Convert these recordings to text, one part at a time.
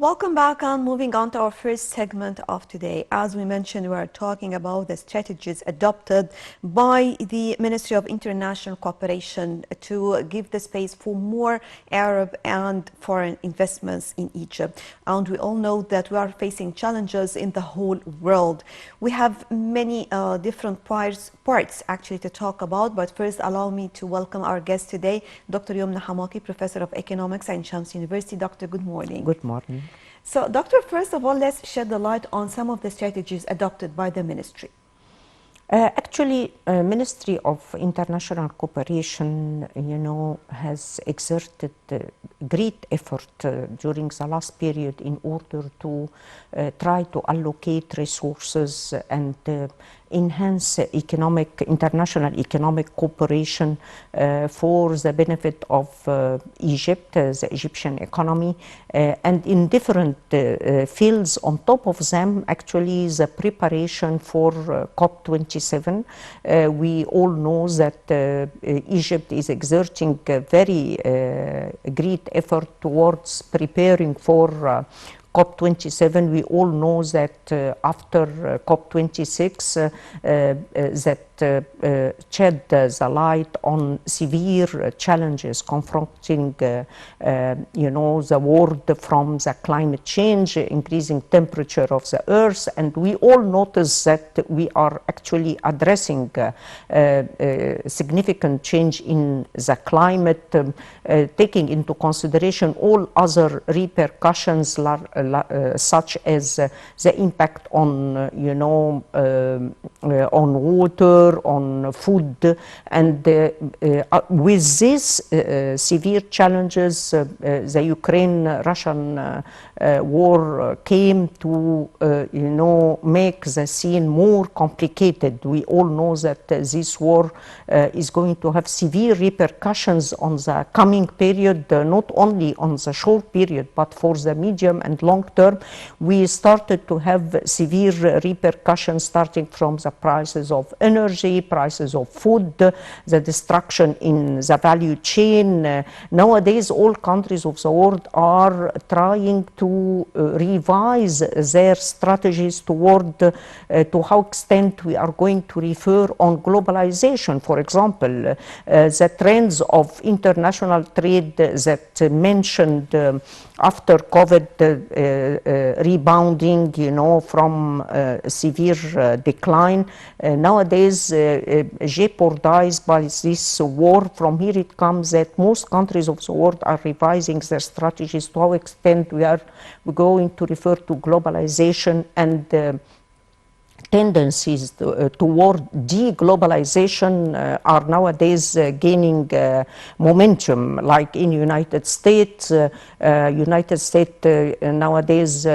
Welcome back, and moving on to our first segment of today. As we mentioned, we are talking about the strategies adopted by the Ministry of International Cooperation to give the space for more Arab and foreign investments in Egypt. And we all know that we are facing challenges in the whole world. We have many different parts actually to talk about, but first allow me to welcome our guest today, Dr. Youmn Hamaki, Professor of Economics at Shams University. Doctor, good morning. Good morning. So, Doctor, first of all, let's shed the light on some of the strategies adopted by the ministry. Actually, Ministry of International Cooperation, has exerted great effort during the last period in order to try to allocate resources and enhance international economic cooperation for the benefit of Egypt, the Egyptian economy, and in different fields. On top of them, actually, the preparation for COP27. We all know that Egypt is exerting a very great effort towards preparing for COP27. We all know that after COP26, that shed the light on severe challenges confronting, the world, from the climate change, increasing temperature of the earth, and we all notice that we are actually addressing significant change in the climate, taking into consideration all other repercussions such as the impact on on water, on food, and with these severe challenges, the Ukraine-Russian war came to make the scene more complicated. We all know that this war is going to have severe repercussions on the coming period, not only on the short period, but for the medium and long term. We started to have severe repercussions starting from the prices of energy, prices of food, the destruction in the value chain. Nowadays, all countries of the world are trying to revise their strategies toward to how extent we are going to refer on globalization. For example, the trends of international trade that mentioned after COVID rebounding, from severe decline, nowadays jeopardized by this war. From here it comes that most countries of the world are revising their strategies to how extent we are going to refer to globalization, and tendencies toward deglobalization are nowadays gaining momentum. Like in United States, nowadays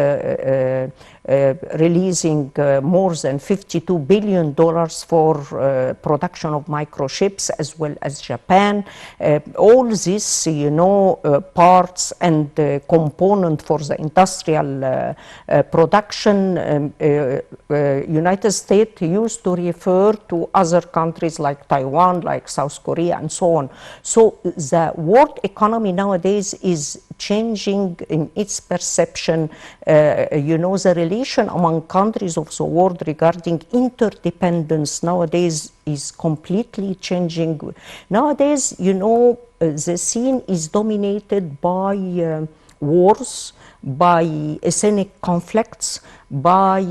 releasing more than $52 billion for production of microchips, as well as Japan. All these, parts and component for the industrial production, United States used to refer to other countries like Taiwan, like South Korea, and so on. So the world economy nowadays is changing in its perception. The relation among countries of the world regarding interdependence nowadays is completely changing. Nowadays, the scene is dominated by wars, by ethnic conflicts, by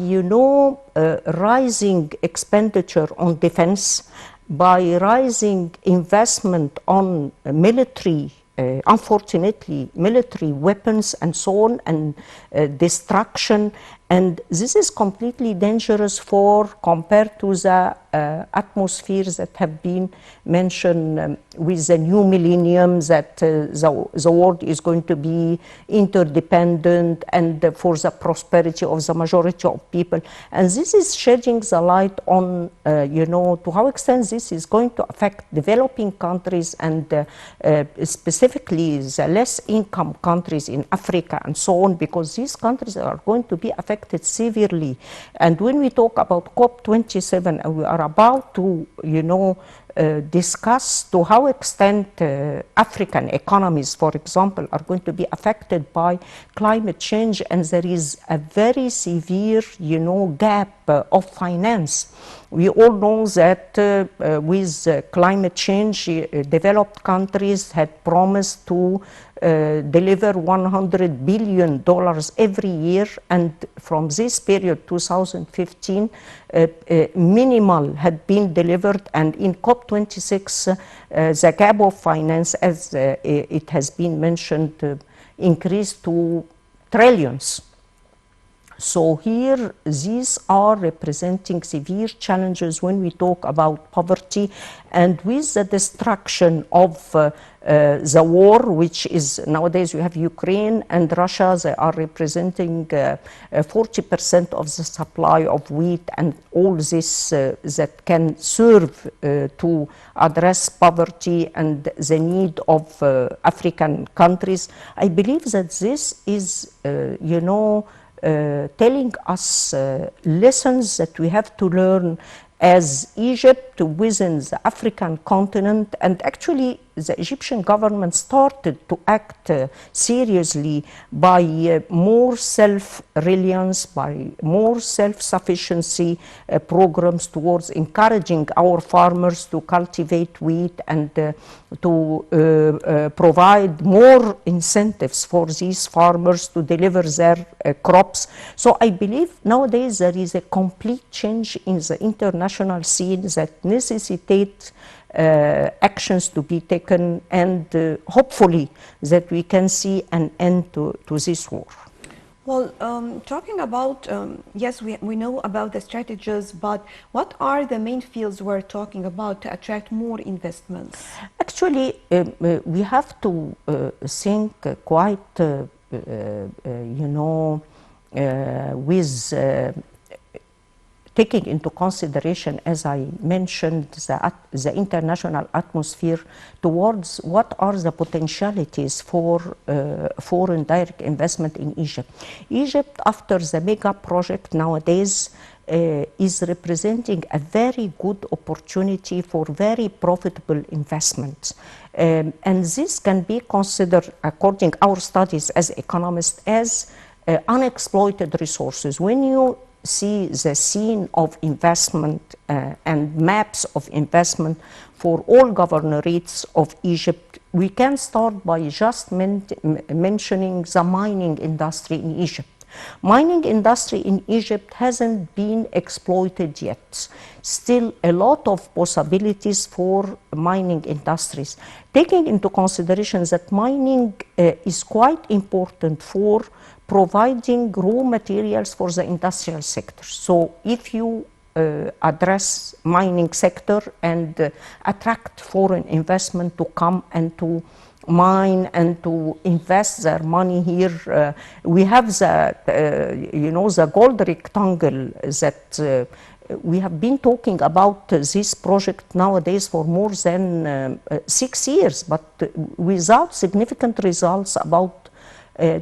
rising expenditure on defense, by rising investment on military, unfortunately, military weapons and so on, and destruction. And this is completely dangerous compared to the atmospheres that have been mentioned with the new millennium, that the world is going to be interdependent and for the prosperity of the majority of people. And this is shedding the light on, to how extent this is going to affect developing countries, and specifically the less income countries in Africa and so on, because these countries are going to be affected severely. And when we talk about COP27, and we are about to, discuss to how extent African economies, for example, are going to be affected by climate change, and there is a very severe, gap of finance. We all know that with climate change, developed countries had promised to deliver $100 billion every year, and from this period, 2015, minimal had been delivered, and in COP26, the gap of finance, as it has been mentioned, increased to trillions. So here, these are representing severe challenges when we talk about poverty, and with the destruction of the war, which is nowadays you have Ukraine and Russia, they are representing 40% of the supply of wheat and all this that can serve to address poverty and the need of African countries. I believe that this is, telling us lessons that we have to learn as Egypt within the African continent, and actually the Egyptian government started to act seriously by more self-reliance, by more self-sufficiency programs towards encouraging our farmers to cultivate wheat and to provide more incentives for these farmers to deliver their crops. So I believe nowadays there is a complete change in the international scene that necessitates actions to be taken, and hopefully that we can see an end to this war. Well, talking about, yes, we know about the strategies, but what are the main fields we're talking about to attract more investments? Actually, we have to think quite, with taking into consideration, as I mentioned, the international atmosphere towards what are the potentialities for foreign direct investment in Egypt. Egypt, after the mega project nowadays, is representing a very good opportunity for very profitable investments. And this can be considered, according to our studies as economists, as unexploited resources. When you see the scene of investment and maps of investment for all governorates of Egypt, we can start by just mentioning the mining industry in Egypt. Mining industry in Egypt hasn't been exploited yet. Still a lot of possibilities for mining industries. Taking into consideration that mining is quite important for providing raw materials for the industrial sector. So if you address mining sector and attract foreign investment to come and to mine and to invest their money here, we have the, the gold rectangle that we have been talking about this project nowadays for more than 6 years, but without significant results about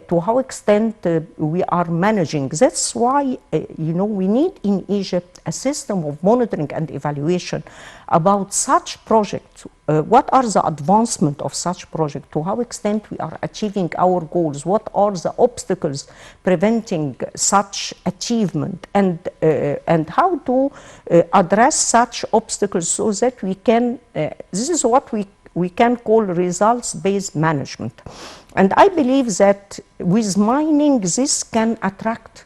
to how extent we are managing. That's why, we need in Egypt a system of monitoring and evaluation about such projects. What are the advancement of such projects? To how extent we are achieving our goals? What are the obstacles preventing such achievement? And how to address such obstacles so that we can, this is what we can call results-based management. And I believe that with mining, this can attract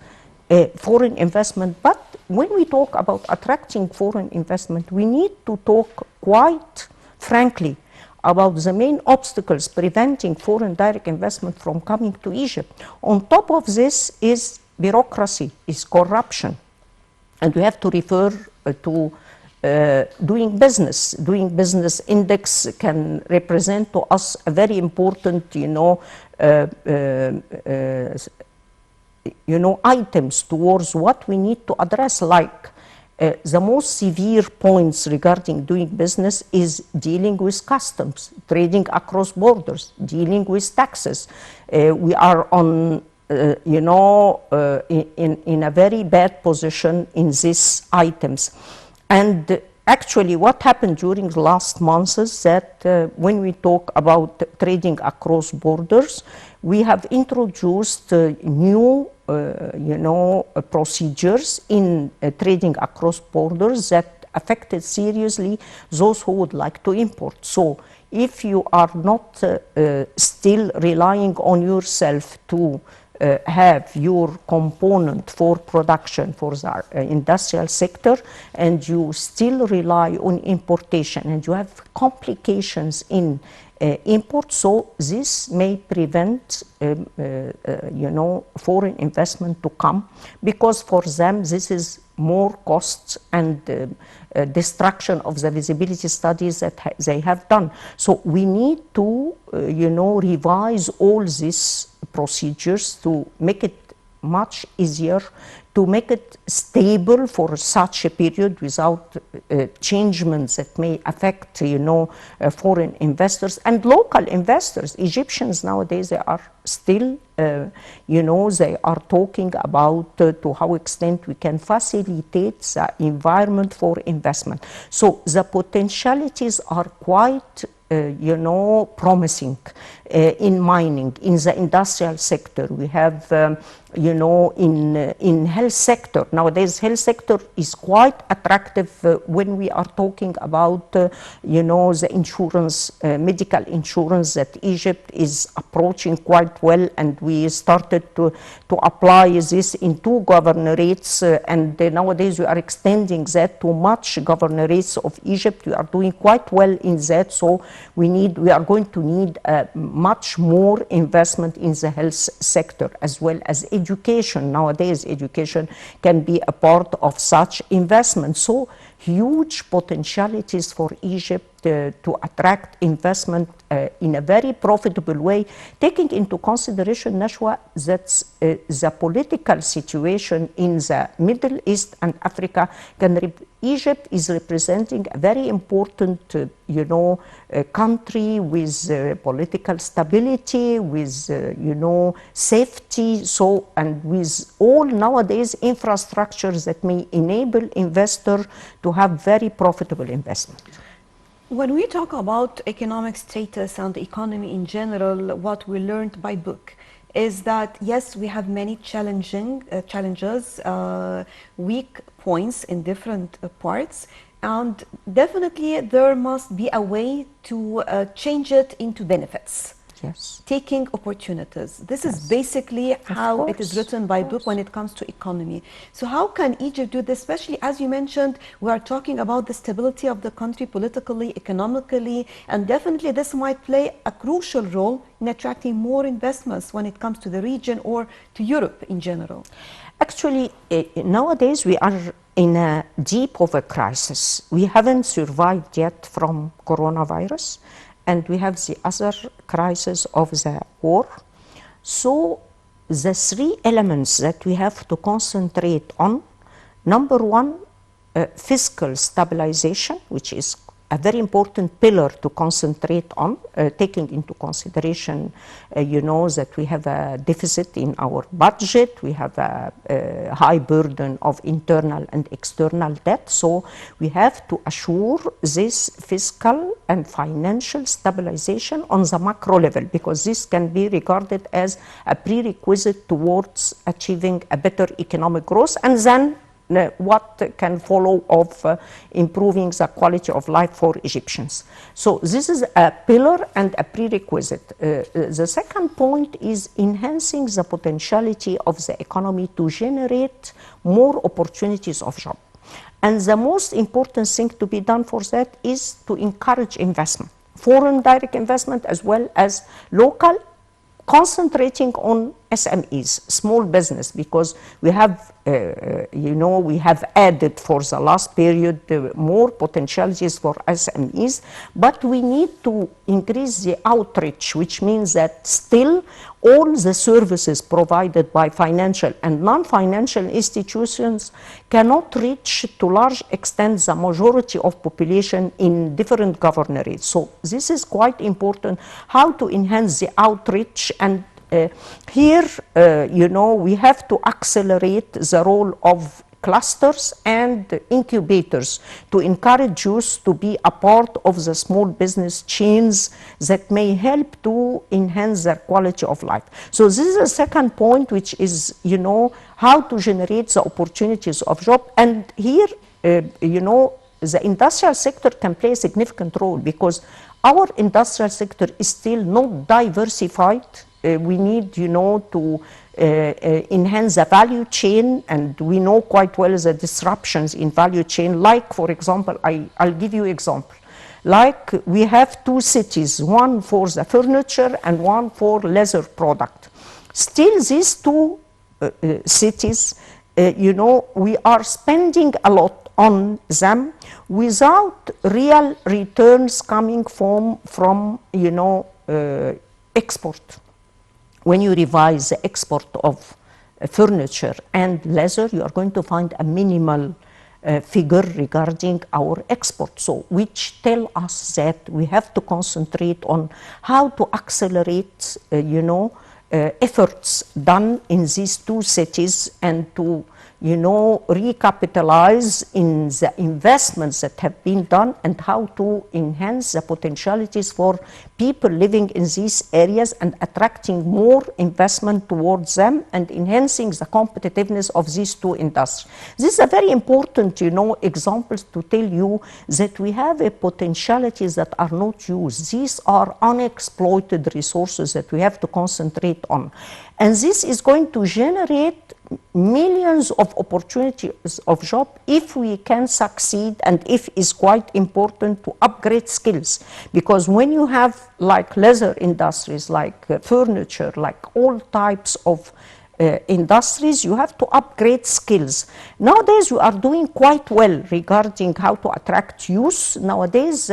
foreign investment. But when we talk about attracting foreign investment, we need to talk quite frankly about the main obstacles preventing foreign direct investment from coming to Egypt. On top of this is bureaucracy, is corruption. And we have to refer to doing business. Doing business index can represent to us a very important, items towards what we need to address. Like the most severe points regarding doing business is dealing with customs, trading across borders, dealing with taxes. We are on in a very bad position in these items. And actually, what happened during the last months is that when we talk about trading across borders, we have introduced new procedures in trading across borders that affected seriously those who would like to import. So if you are not still relying on yourself to have your component for production for the industrial sector, and you still rely on importation, and you have complications in import, so this may prevent foreign investment to come, because for them this is more costs and destruction of the visibility studies that they have done. So we need to revise all these procedures to make it much easier, to make it stable for such a period without changements that may affect foreign investors and local investors. Egyptians nowadays, they are still they are talking about to how extent we can facilitate the environment for investment. So the potentialities are quite promising in mining, in the industrial sector. We have in health sector. Nowadays, health sector is quite attractive when we are talking about the insurance, medical insurance, that Egypt is approaching quite well, and we started to apply this in 2 governorates, and nowadays we are extending that to much governorates of Egypt. We are doing quite well in that, so we are going to need much more investment in the health sector, as well as education. Nowadays, education can be a part of such investment. So huge potentialities for Egypt to attract investment in a very profitable way, taking into consideration, Nashwa, that the political situation in the Middle East and Africa Egypt is representing a very important, country with political stability, with, safety, and with all nowadays infrastructures that may enable investor to have very profitable investment. When we talk about economic status and the economy in general, what we learned by book is that, yes, we have many challenges, weak points in different parts, and definitely there must be a way to change it into benefits. Yes. Taking opportunities. This is basically how it is written by book when it comes to economy. So how can Egypt do this? Especially, as you mentioned, we are talking about the stability of the country politically, economically, and definitely this might play a crucial role in attracting more investments when it comes to the region or to Europe in general. Actually, nowadays we are in a deep of a crisis. We haven't survived yet from coronavirus, and we have the other crisis of the war. So the 3 elements that we have to concentrate on: number 1, fiscal stabilization, which is a very important pillar to concentrate on, taking into consideration, that we have a deficit in our budget, we have a high burden of internal and external debt. So we have to assure this fiscal and financial stabilization on the macro level, because this can be regarded as a prerequisite towards achieving a better economic growth, and then what can follow of improving the quality of life for Egyptians. So this is a pillar and a prerequisite. The second point is enhancing the potentiality of the economy to generate more opportunities of job. And the most important thing to be done for that is to encourage investment, foreign direct investment as well as local, concentrating on SMEs, small business, because we have, we have added for the last period more potentialities for SMEs, but we need to increase the outreach, which means that still all the services provided by financial and non-financial institutions cannot reach to large extent the majority of population in different governorates. So this is quite important, how to enhance the outreach. And here, we have to accelerate the role of clusters and incubators to encourage youth to be a part of the small business chains that may help to enhance their quality of life. So this is a second point, which is, how to generate the opportunities of job. And here, the industrial sector can play a significant role, because our industrial sector is still not diversified. We need, to enhance the value chain, and we know quite well the disruptions in value chain. Like, for example, I'll give you example. Like, we have two cities, one for the furniture and one for leather product. Still, these two cities, we are spending a lot on them without real returns coming from export. When you revise the export of furniture and leather, you are going to find a minimal figure regarding our export, so which tell us that we have to concentrate on how to accelerate, efforts done in these two cities, and to recapitalize in the investments that have been done, and how to enhance the potentialities for people living in these areas and attracting more investment towards them and enhancing the competitiveness of these two industries. These are very important, examples to tell you that we have a potentialities that are not used. These are unexploited resources that we have to concentrate on. And this is going to generate millions of opportunities of job if we can succeed, and if it's quite important to upgrade skills. Because when you have like leather industries, like furniture, like all types of industries, you have to upgrade skills. Nowadays, we are doing quite well regarding how to attract youth. Nowadays,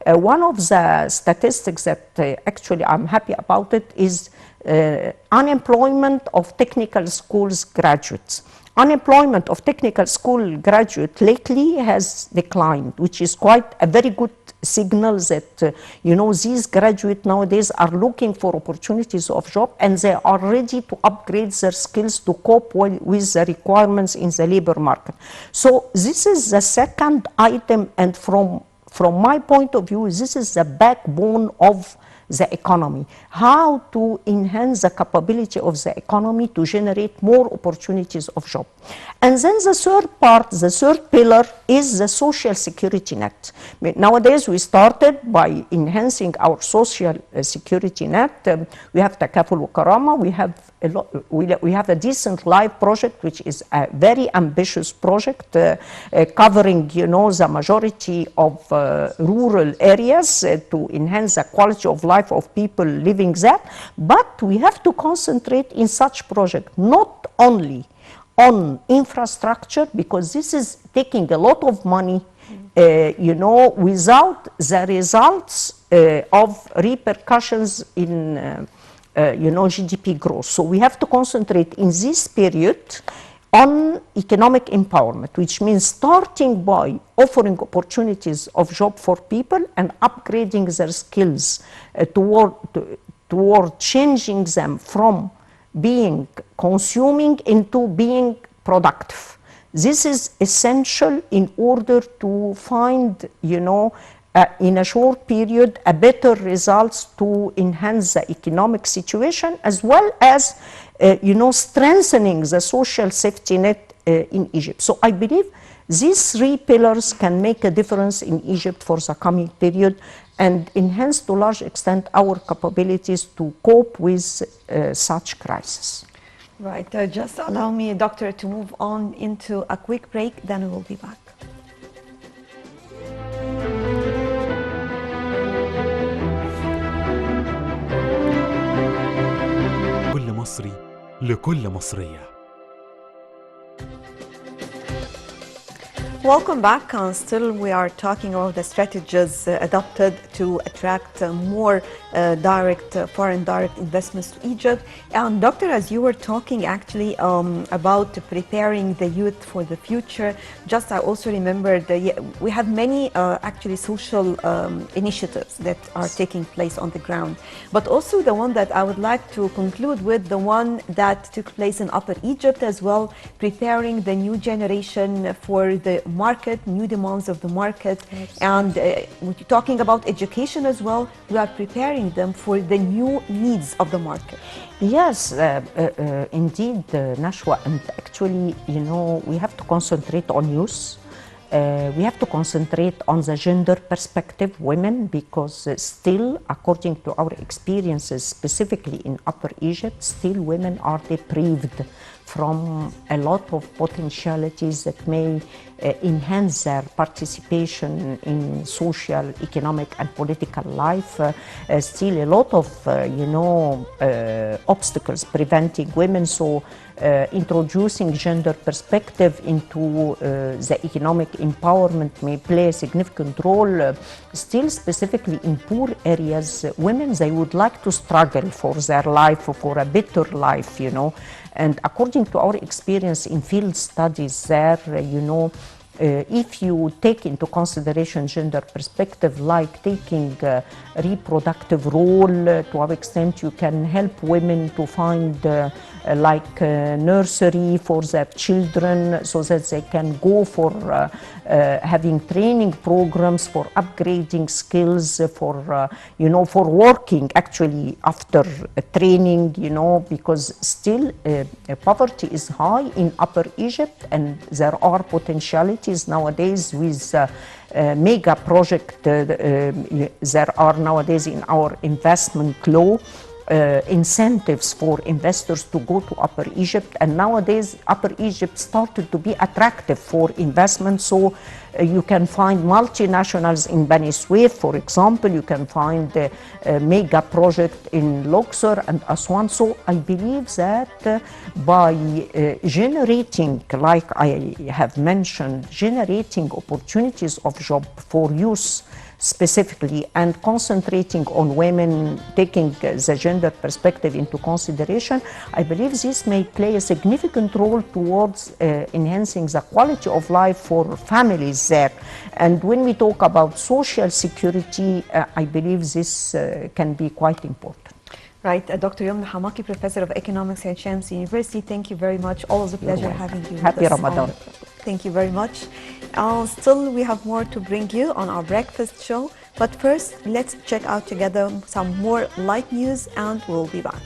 one of the statistics that actually I'm happy about it is unemployment of technical schools graduates. Unemployment of technical school graduate lately has declined, which is quite a very good signal that these graduates nowadays are looking for opportunities of job, and they are ready to upgrade their skills to cope with the requirements in the labor market. So this is the second item, and from my point of view, this is the backbone of the economy. How to enhance the capability of the economy to generate more opportunities of job. And then the third part, the third pillar, is the social security net. Nowadays, we started by enhancing our social security net. We have Takaful wa Karama. We have a Decent Life project, which is a very ambitious project covering, the majority of rural areas to enhance the quality of life of people living there. But we have to concentrate in such project not only on infrastructure, because this is taking a lot of money, without the results of repercussions in GDP growth. So we have to concentrate in this period on economic empowerment, which means starting by offering opportunities of job for people and upgrading their skills toward changing them from being consuming into being productive. This is essential in order to find, in a short period, a better results to enhance the economic situation, as well as, strengthening the social safety net in Egypt. So I believe these three pillars can make a difference in Egypt for the coming period, and enhance to a large extent our capabilities to cope with such crisis. Right. Just allow me, Doctor, to move on into a quick break, then we will be back. كل مصري لكل مصرية. Welcome back. Still, we are talking about the strategies adopted to attract more foreign direct investments to Egypt. And Doctor, as you were talking actually about preparing the youth for the future, I also remembered we have many actually social initiatives that are taking place on the ground. But also the one that I would like to conclude with, the one that took place in Upper Egypt as well, preparing the new generation for the market, new demands of the market. Yes. And we're talking about education as well. We are preparing them for the new needs of the market. Yes, indeed, Nashwa. And actually, we have to concentrate on youth. We have to concentrate on the gender perspective, women, because still, according to our experiences, specifically in Upper Egypt, still women are deprived from a lot of potentialities that may enhance their participation in social, economic, and political life. Still a lot of, obstacles preventing women. So introducing gender perspective into the economic empowerment may play a significant role. Still, specifically in poor areas, women, they would like to struggle for their life, for a better life, And according to our experience in field studies there, if you take into consideration gender perspective, like taking reproductive role, to what extent you can help women to find nursery for their children, so that they can go for having training programs for upgrading skills, for working actually after training, because still poverty is high in Upper Egypt, and there are potentialities nowadays with mega project. There are nowadays in our investment law incentives for investors to go to Upper Egypt, and nowadays Upper Egypt started to be attractive for investment. So you can find multinationals in Bani Suef, for example. You can find a mega project in Luxor and Aswan. So I believe that by generating, like I have mentioned, generating opportunities of job for youth specifically, and concentrating on women, taking the gender perspective into consideration, I believe this may play a significant role towards enhancing the quality of life for families there. And when we talk about social security, I believe this can be quite important. Right, Dr. Youmn Hamaki, Professor of Economics at Shamsi University, thank you very much. Always a pleasure having you. Happy Ramadan. Thank you very much. Still, we have more to bring you on our breakfast show. But first, let's check out together some more light news, and we'll be back.